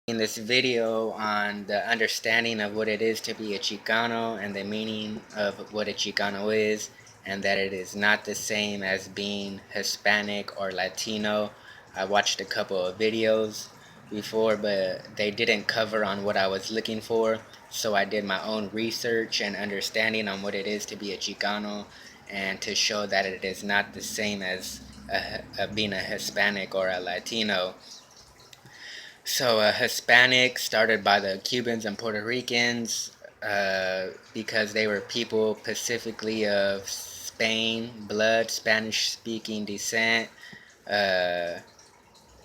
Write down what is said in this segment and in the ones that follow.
In this video on the understanding of what it is to be a Chicano and the meaning of what a Chicano is, and that it is not the same as being Hispanic or Latino. I watched a couple of videos before, but they didn't cover on what I was looking for, so I did my own research and understanding on what it is to be a Chicano and to show that it is not the same as being a Hispanic or a Latino. So, Hispanic started by the Cubans and Puerto Ricans because they were people specifically of Spain, blood, Spanish speaking descent. Uh,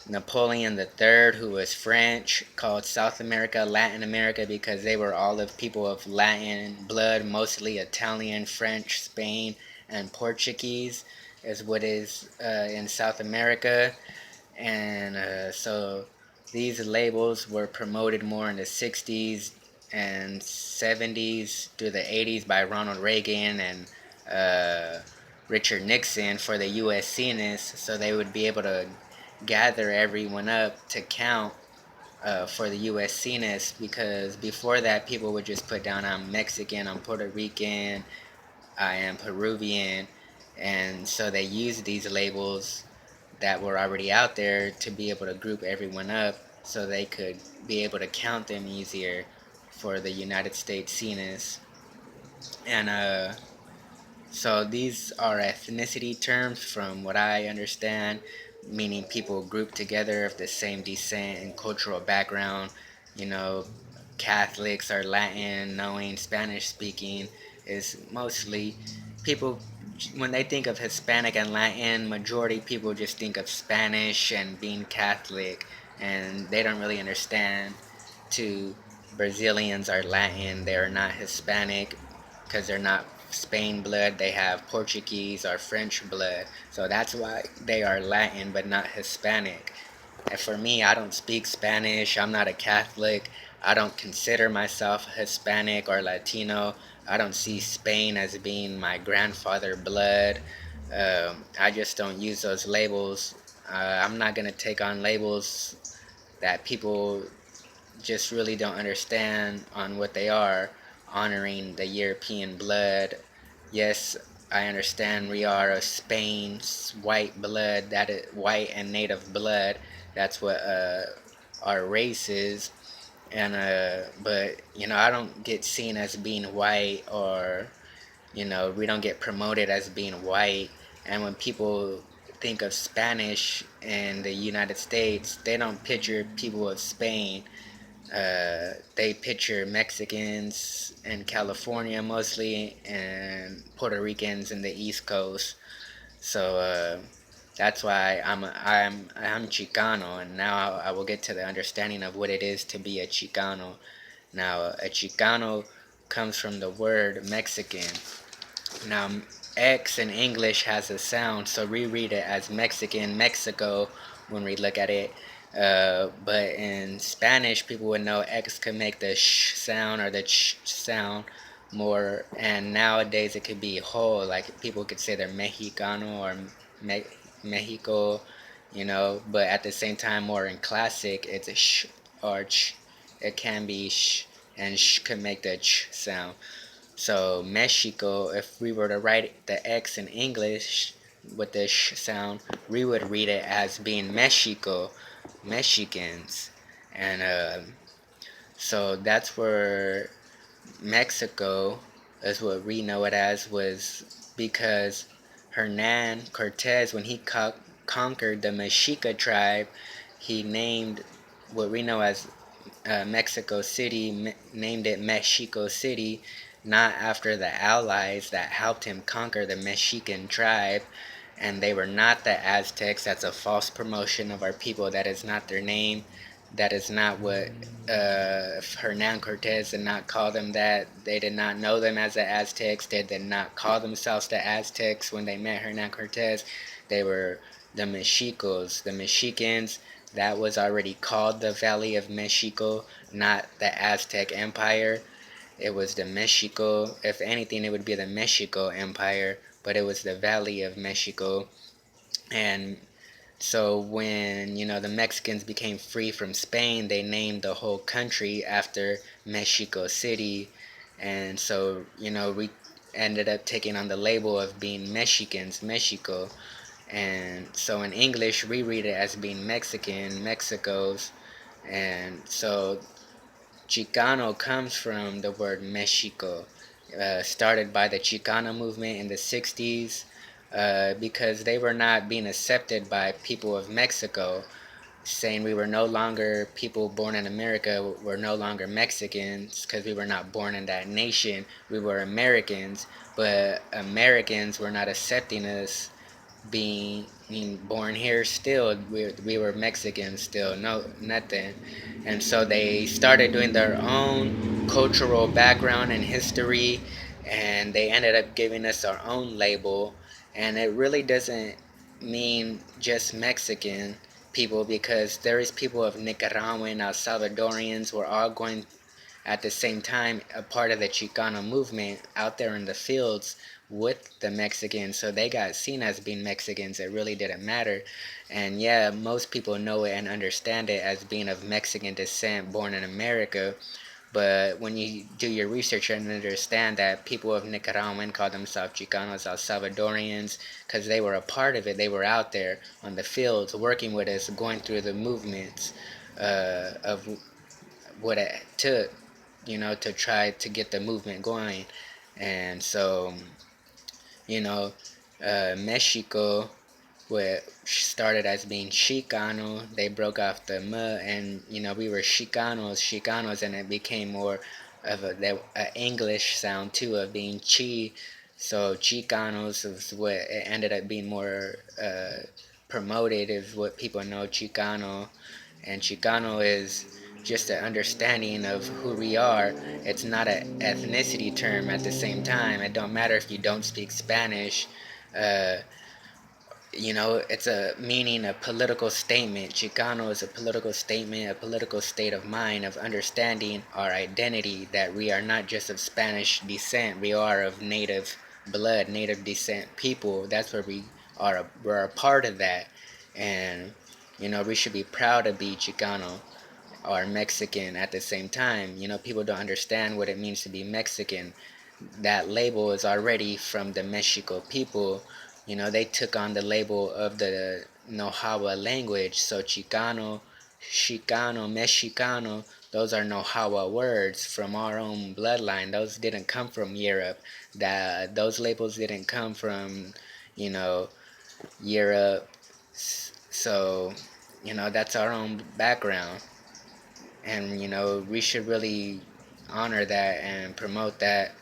Napoleon III, who was French, called South America Latin America because they were all of people of Latin blood, mostly Italian, French, Spain, and Portuguese, is what is in South America. And so these labels were promoted more in the 60s and 70s through the 80s by Ronald Reagan and Richard Nixon for the USCness, so they would be able to gather everyone up to count for the USCness, because before that people would just put down I'm Mexican, I'm Puerto Rican, I am Peruvian, and so they used these labels that were already out there to be able to group everyone up so they could be able to count them easier for the United States census. And so these are ethnicity terms from what I understand, meaning people grouped together of the same descent and cultural background. You know, Catholics or Latin, knowing Spanish speaking is mostly people. When they think of Hispanic and Latin, majority people just think of Spanish and being Catholic, and they don't really understand to Brazilians are Latin, they're not Hispanic because they're not Spain blood, they have Portuguese or French blood. So that's why they are Latin but not Hispanic. And for me, I don't speak Spanish, I'm not a Catholic, I don't consider myself Hispanic or Latino. I don't see Spain as being my grandfather blood. I just don't use those labels. I'm not going to take on labels that people just really don't understand on what they are, honoring the European blood. Yes, I understand we are of Spain's white blood, that is white and native blood. That's what our race is. And but I don't get seen as being white, or we don't get promoted as being white. And when people think of Spanish in the United States, they don't picture people of Spain. They picture Mexicans in California mostly, and Puerto Ricans in the East Coast. So that's why I'm Chicano, and now I will get to the understanding of what it is to be a Chicano. Now, a Chicano comes from the word Mexican. Now, X in English has a sound, so we read it as Mexican, Mexico, when we look at it. But in Spanish, people would know X could make the sh sound or the ch sound more, and nowadays it could be whole. Like people could say they're Mexicano or Me Mexico, but at the same time, more in classic, it's a sh or ch. It can be sh, and sh could make the ch sound. So Mexico, if we were to write the X in English with the sh sound, we would read it as being Mexico, Mexicans. And so that's where Mexico is what we know it as, was because Hernan Cortez, when he conquered the Mexica tribe, he named what we know as Mexico City, named it Mexico City, not after the allies that helped him conquer the Mexican tribe, and they were not the Aztecs. That's a false promotion of our people. That is not their name. That is not what Hernan Cortez did not call them that. They did not know them as the Aztecs. They did not call themselves the Aztecs when they met Hernan Cortez. They were the Mexicos, the Mexicans. That was already called the Valley of Mexico, not the Aztec Empire. It was the Mexico. If anything, it would be the Mexico Empire, but it was the Valley of Mexico. And So when the Mexicans became free from Spain, they named the whole country after Mexico City, and so we ended up taking on the label of being Mexicans, Mexico, and so in English we read it as being Mexican, Mexico's, and so Chicano comes from the word Mexico, started by the Chicano movement in the 60s because they were not being accepted by people of Mexico, saying we were no longer people born in America, we're no longer Mexicans because we were not born in that nation. We were Americans, but Americans were not accepting us being born here still. We were Mexicans still, no nothing. And so they started doing their own cultural background and history, and they ended up giving us our own label. And it really doesn't mean just Mexican people, because there is people of Nicaraguan, El Salvadorians. We're all going at the same time a part of the Chicano movement out there in the fields with the Mexicans, so they got seen as being Mexicans. It really didn't matter. And yeah, most people know it and understand it as being of Mexican descent, born in America. But when you do your research and understand that people of Nicaraguan call themselves Chicanos, El Salvadorians, because they were a part of it, they were out there on the fields working with us, going through the movements of what it took, to try to get the movement going. And so, you know, Mexico, what started as being Chicano, they broke off the M, and we were Chicanos, and it became more of a English sound too, of being Chi. So Chicanos is what it ended up being more promoted, is what people know Chicano, and Chicano is just an understanding of who we are. It's not an ethnicity term at the same time. It don't matter if you don't speak Spanish. Uh, it's a meaning, a political statement. Chicano is a political statement, a political state of mind, of understanding our identity, that we are not just of Spanish descent, we are of native blood, native descent people. That's where we are, we're a part of that. And, we should be proud to be Chicano or Mexican at the same time. People don't understand what it means to be Mexican. That label is already from the Mexico people. They took on the label of the Nohawa language. So Chicano, Chicano, Mexicano, those are Nohawa words from our own bloodline. Those didn't come from Europe. Those labels didn't come from, you know, Europe. So, that's our own background. And, we should really honor that and promote that.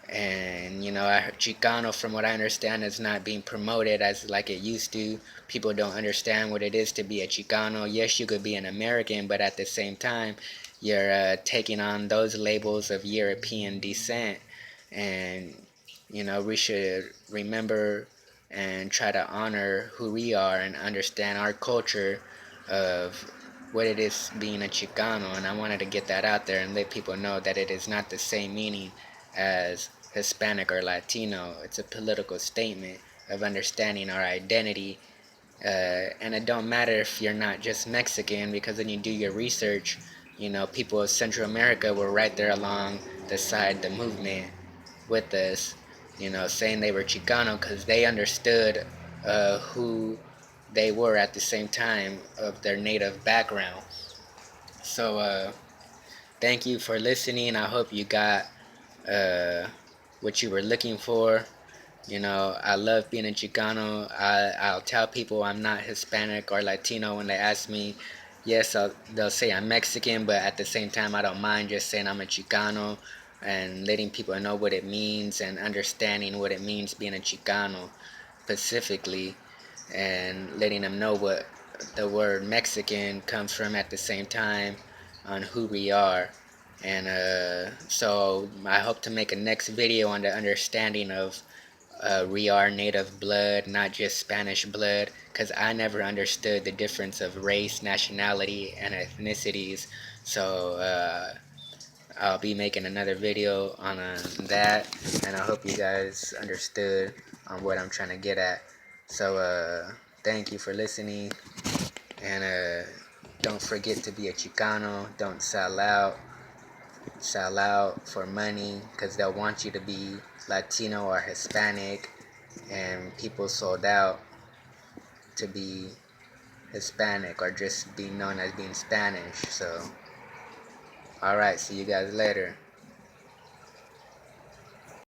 And Chicano, from what I understand, is not being promoted as like it used to. People don't understand what it is to be a Chicano. Yes, you could be an American, but at the same time you're taking on those labels of European descent. And we should remember and try to honor who we are and understand our culture of what it is being a Chicano. And I wanted to get that out there and let people know that it is not the same meaning as Hispanic or Latino. It's a political statement of understanding our identity. And it don't matter if you're not just Mexican, because when you do your research, people of Central America were right there along the side the movement with us, saying they were Chicano because they understood who they were at the same time of their native background. So thank you for listening. I hope you got uh, what you were looking for. I love being a Chicano. I'll tell people I'm not Hispanic or Latino when they ask me. Yes, they'll say I'm Mexican, but at the same time, I don't mind just saying I'm a Chicano and letting people know what it means and understanding what it means being a Chicano specifically, and letting them know what the word Mexican comes from at the same time on who we are. And so I hope to make a next video on the understanding of we are native blood, not just Spanish blood, because I never understood the difference of race, nationality, and ethnicities. So I'll be making another video on that, and I hope you guys understood on what I'm trying to get at. So thank you for listening. And don't forget to be a Chicano. Don't sell out for money, because they'll want you to be Latino or Hispanic, and people sold out to be Hispanic or just being known as being Spanish. So, alright, see you guys later.